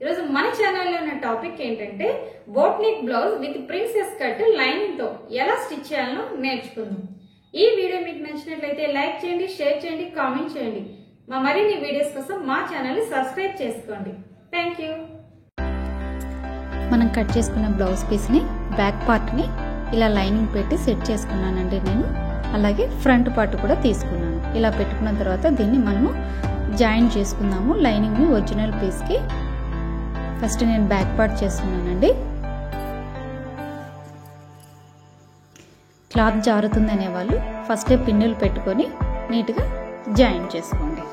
ఈరోజు మన ఛానల్లో ఉన్న టాపిక్ ఏంటంటే boat neck blouse with princess cut lining తో ఎలా స్టిచ్ చేయాలో నేర్చుకుందాం. ఈ వీడియో మీకు నచ్చినట్లయితే లైక్ చేయండి, షేర్ చేయండి, కామెంట్ చేయండి. మా మరిన్ని వీడియోస్ కోసం మా ఛానల్ ని సబ్స్క్రైబ్ చేసుకోండి. Thank you. మనం కట్ చేసుకున్న బ్లౌజ్ పీస్ ని బ్యాక్ పార్ట్ ని ఇలా లైనింగ్ పెట్టి సెట్ చేసుకున్నానండి నేను. అలాగే ఫ్రంట్ పార్ట్ కూడా తీసుకున్నాను. ఇలా పెట్టుకున్న తర్వాత దీన్ని మనము జాయిన్ చేసుకుందాము లైనింగ్ ని ఒరిజినల్ పీస్ కి. ఫస్ట్ నేను బ్యాక్ పార్ట్ చేస్తున్నానండి. క్లాత్ జారుతుంది అనేవాళ్ళు ఫస్టే పిన్నులు పెట్టుకొని నీట్గా జాయిన్ చేసుకోండి.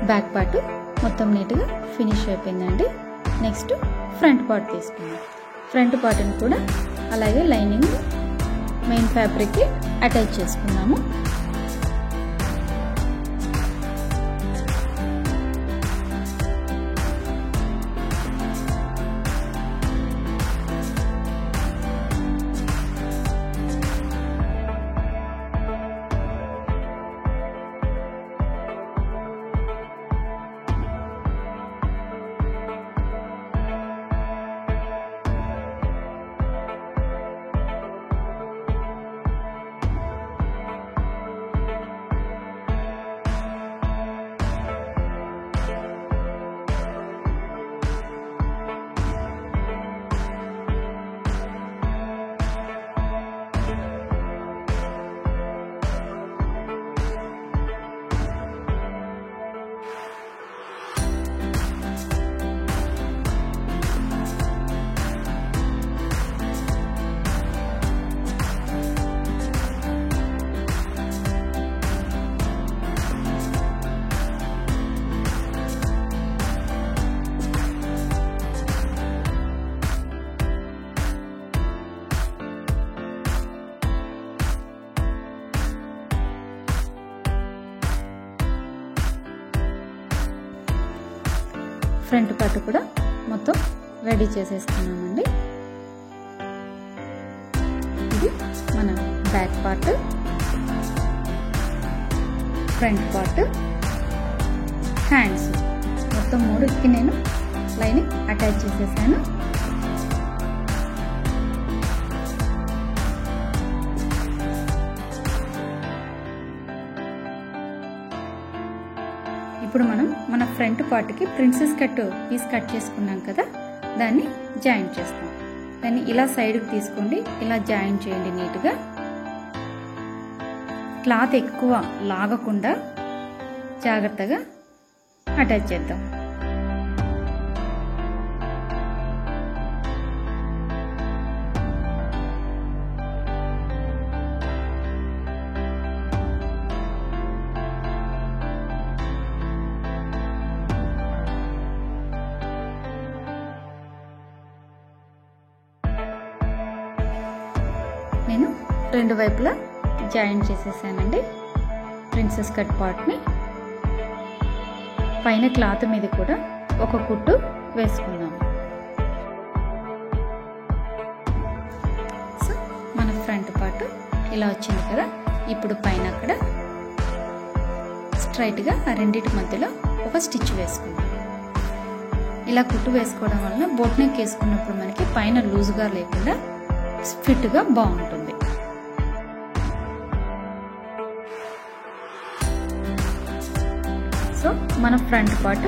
బ్యాక్ పార్ట్ మొత్తం నీట్గా ఫినిష్ అయిపోయిందండి. నెక్స్ట్ ఫ్రంట్ పార్ట్ తీసుకున్నాం. ఫ్రంట్ పార్ట్ని కూడా అలాగే లైనింగ్ మెయిన్ ఫ్యాబ్రిక్కి అటాచ్ చేసుకున్నాము. ఫ్రంట్ పార్ట్ కూడా మొత్తం రెడీ చేసేసుకున్నామండి. ఇది మన back part, front part, hands మొత్తం మూడుకి నేను లైనింగ్ అటాచ్ చేసేసాను. ఇప్పుడు మనం మన ఫ్రంట్ పార్ట్కి ప్రిన్సెస్ కట్ పీస్ కట్ చేసుకున్నాం కదా, దాన్ని జాయిన్ చేస్తాం. దాన్ని ఇలా సైడ్కి తీసుకోండి, ఇలా జాయిన్ చేయండి నీట్గా. క్లాత్ ఎక్కువ లాగకుండా జాగ్రత్తగా అటాచ్ చేద్దాం. నేను రెండు వైపులా జాయిన్ చేసేసానండి ప్రిన్సెస్ కట్ పార్ట్ని. పైన క్లాత్ మీద కూడా ఒక కుట్టు వేసుకుందాము. సో మన ఫ్రంట్ పార్ట్ ఇలా వచ్చింది కదా. ఇప్పుడు పైన అక్కడ స్ట్రైట్గా ఆ రెండింటి మధ్యలో ఒక స్టిచ్ వేసుకుందాం. ఇలా కుట్టు వేసుకోవడం వలన బోట్ నెక్ వేసుకున్నప్పుడు మనకి పైన లూజ్గా లేకుండా ఫిట్గా బాగుంటుంది. సో మన ఫ్రంట్ పార్ట్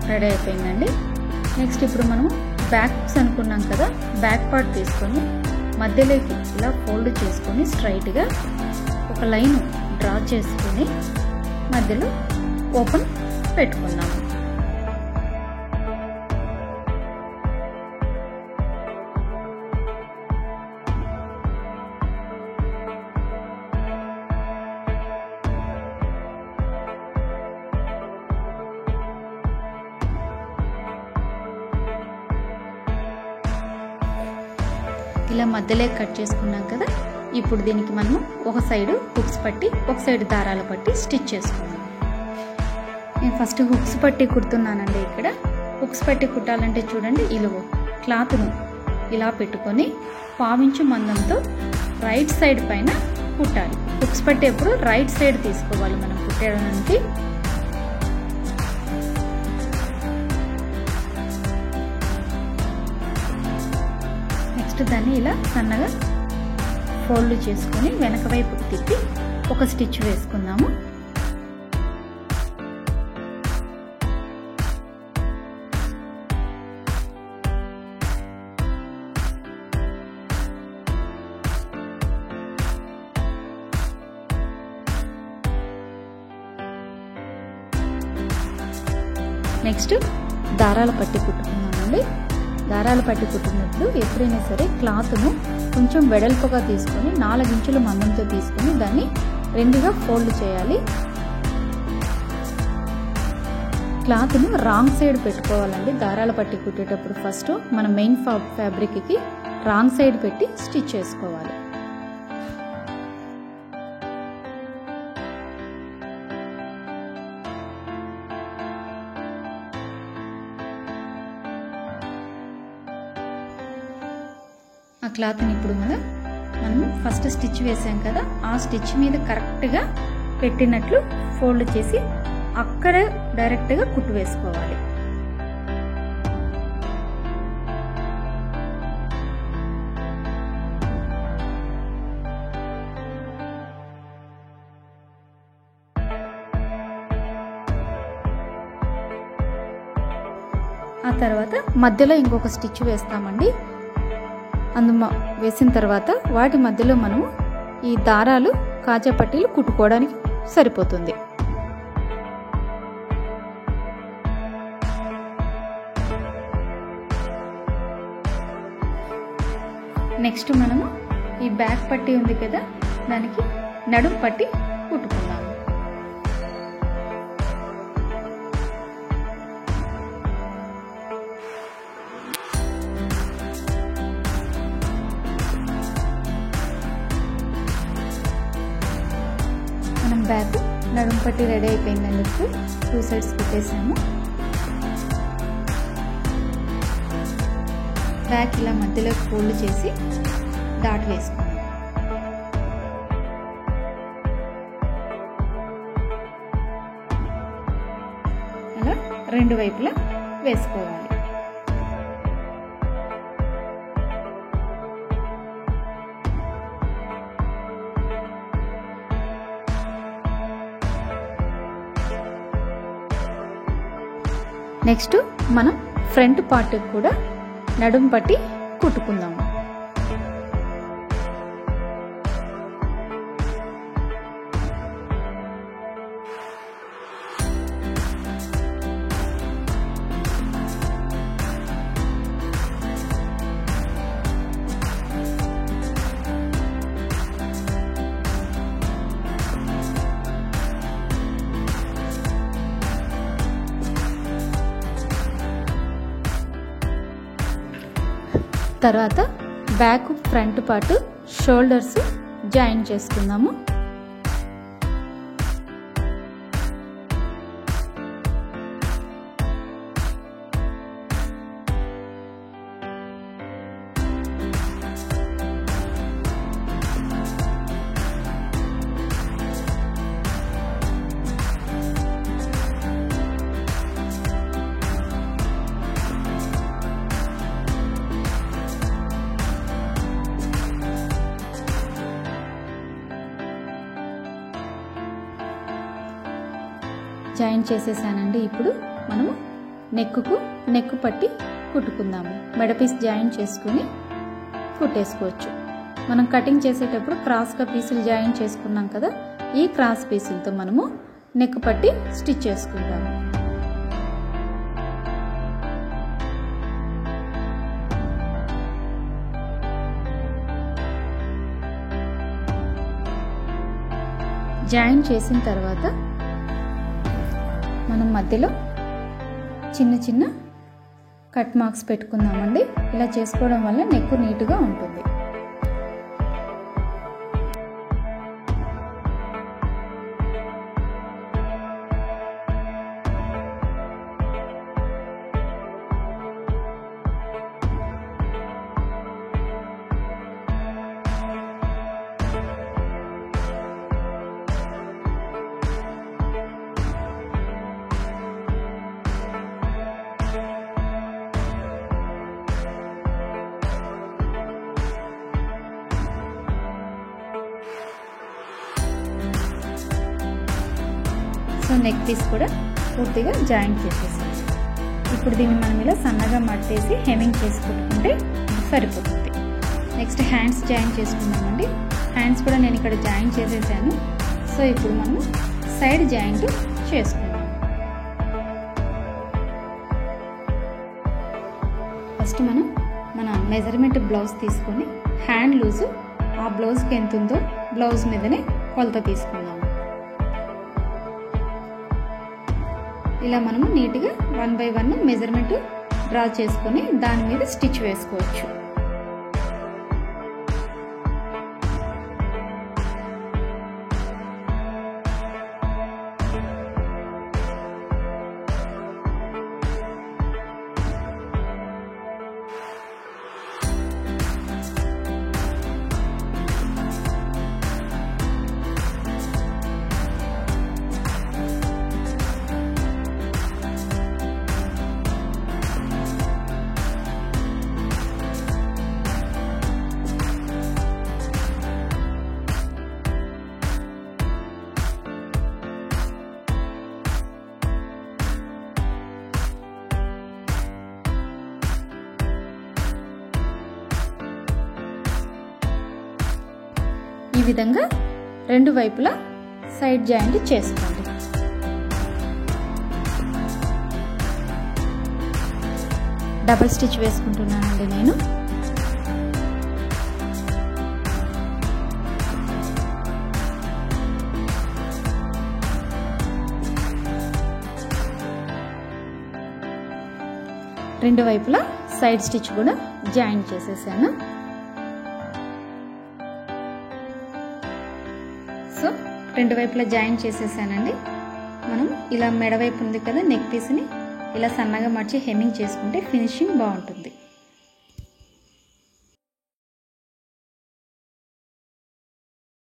రెడీ అయిపోయిందండి. నెక్స్ట్ ఇప్పుడు మనం బ్యాక్స్ అనుకున్నాం కదా, బ్యాక్ పార్ట్ తీసుకొని మధ్యలోకి ఇలా ఫోల్డ్ చేసుకొని స్ట్రైట్గా ఒక లైన్ డ్రా చేసుకొని మధ్యలో ఓపెన్ పెట్టుకున్నాము. ఇలా మధ్యలో కట్ చేసుకున్నాం కదా. ఇప్పుడు దీనికి మనము ఒక సైడు హుక్స్ పట్టి ఒక సైడ్ దారాలు పట్టి స్టిచ్ చేసుకున్నాం. నేను ఫస్ట్ హుక్స్ పట్టి కుడుతున్నానండి. ఇక్కడ హుక్స్ పట్టి కుట్టాలంటే చూడండి, ఇలువ క్లాత్ను ఇలా పెట్టుకొని 1/4 ఇంచు మందంతో రైట్ సైడ్ పైన కుట్టాలి. హుక్స్ పట్టి ఎప్పుడు రైట్ సైడ్ తీసుకోవాలి మనం కుట్టడానికి. నెక్స్ట్ దాన్ని ఇలా సన్నగా ఫోల్డ్ చేసుకొని వెనక వైపుకి తిప్పి ఒక స్టిచ్ వేసుకుందాము. నెక్స్ట్ దారాల పట్టి కుట్టుకున్నామండి. దారాల పట్టి కుట్టినప్పుడు ఎప్పుడైనా సరే క్లాత్ను కొంచెం వెడల్పుగా తీసుకొని 4 ఇంచుల మందంతో తీసుకొని దాన్ని 2గా ఫోల్డ్ చేయాలి. క్లాత్ను రాంగ్ సైడ్ పెట్టుకోవాలండి. దారాల పట్టి కుట్టేటప్పుడు ఫస్ట్ మన మెయిన్ ఫ్యాబ్రిక్కి రాంగ్ సైడ్ పెట్టి స్టిచ్ చేసుకోవాలి. ఆ క్లాత్ని ఇప్పుడు మనం ఫస్ట్ స్టిచ్ వేసాం కదా, ఆ స్టిచ్ మీద కరెక్ట్గా పెట్టినట్లు ఫోల్డ్ చేసి అక్కడ డైరెక్ట్గా కుట్టు వేసుకోవాలి. ఆ తర్వాత మధ్యలో ఇంకొక స్టిచ్ వేస్తామండి. వేసిన తర్వాత వాటి మధ్యలో మనము ఈ దారాలు కాజా పట్టీలు కుట్టుకోవడానికి సరిపోతుంది. నెక్స్ట్ మనము ఈ బ్యాక్ పట్టీ ఉంది కదా, దానికి నడుం పట్టి కుట్టుకుందాము. బ్యాక్ నడుం పట్టి రెడీ అయిపోయిందండి. 2 సైడ్స్ కుట్టేసాము. బ్యాక్ ఇలా మధ్యలో ఫోల్డ్ చేసి డాట్ వేసుకున్నాం. అలా 2 వైపులా వేసుకోవాలి. నెక్స్ట్ మనం ఫ్రంట్ పార్ట్ కూడా నడుం పట్టి కుట్టుకుందాము. తర్వాత back front part shoulders join చేసుకుందాము. జాయిన్ చేసేసానండి. ఇప్పుడు మనము నెక్ పట్టి కుట్టుకుందాము. మెడపీస్ జాయిన్ చేసుకుని కుట్టేసుకోవచ్చు. మనం కటింగ్ చేసేటప్పుడు క్రాస్గా పీసులు జాయిన్ చేసుకున్నాం కదా, ఈ క్రాస్ పీసులతో మనము నెక్ పట్టి స్టిచ్ చేసుకుంటాము. జాయిన్ చేసిన తర్వాత మనం మధ్యలో చిన్న చిన్న కట్ మార్క్స్ పెట్టుకుందామండి. ఇలా చేసుకోవడం వల్ల నెక్ నీట్గా ఉంటుంది. నెక్ పీస్ కూడా పూర్తిగా జాయింట్ చేసేసాను. ఇప్పుడు దీన్ని మనం ఇలా సన్నగా మట్టేసి హెమ్మింగ్ చేసుకుంటే సరిపోతుంది. నెక్స్ట్ హ్యాండ్స్ జాయిన్ చేసుకుందామండి. హ్యాండ్స్ కూడా నేను ఇక్కడ జాయిన్ చేసేసాను. సో ఇప్పుడు మనం సైడ్ జాయింట్ చేసుకుందాం. ఫస్ట్ మనం మన మెజర్మెంట్ బ్లౌజ్ తీసుకొని హ్యాండ్ లూజు ఆ బ్లౌజ్కి ఎంత ఉందో బ్లౌజ్ మీదనే కొలత తీసుకుందాం. ఇలా మనము నీట్గా 1 by 1 మెజర్మెంట్ డ్రా చేసుకొని దాని మీద స్టిచ్ వేసుకోవచ్చు. ఈ విధంగా రెండు వైపులా సైడ్ జాయింట్ చేసుకోండి. డబుల్ స్టిచ్ వేసుకుంటున్నానండి నేను. రెండు వైపులా సైడ్ స్టిచ్ కూడా జాయిన్ చేసేసాను. సో రెండు వైపులా జాయిన్ చేసేసానండి. మనం ఇలా మెడవైపు ఉంది కదా నెక్ పీస్ని ఇలా సన్నగా మర్చి హెమ్మింగ్ చేసుకుంటే ఫినిషింగ్ బాగుంటుంది.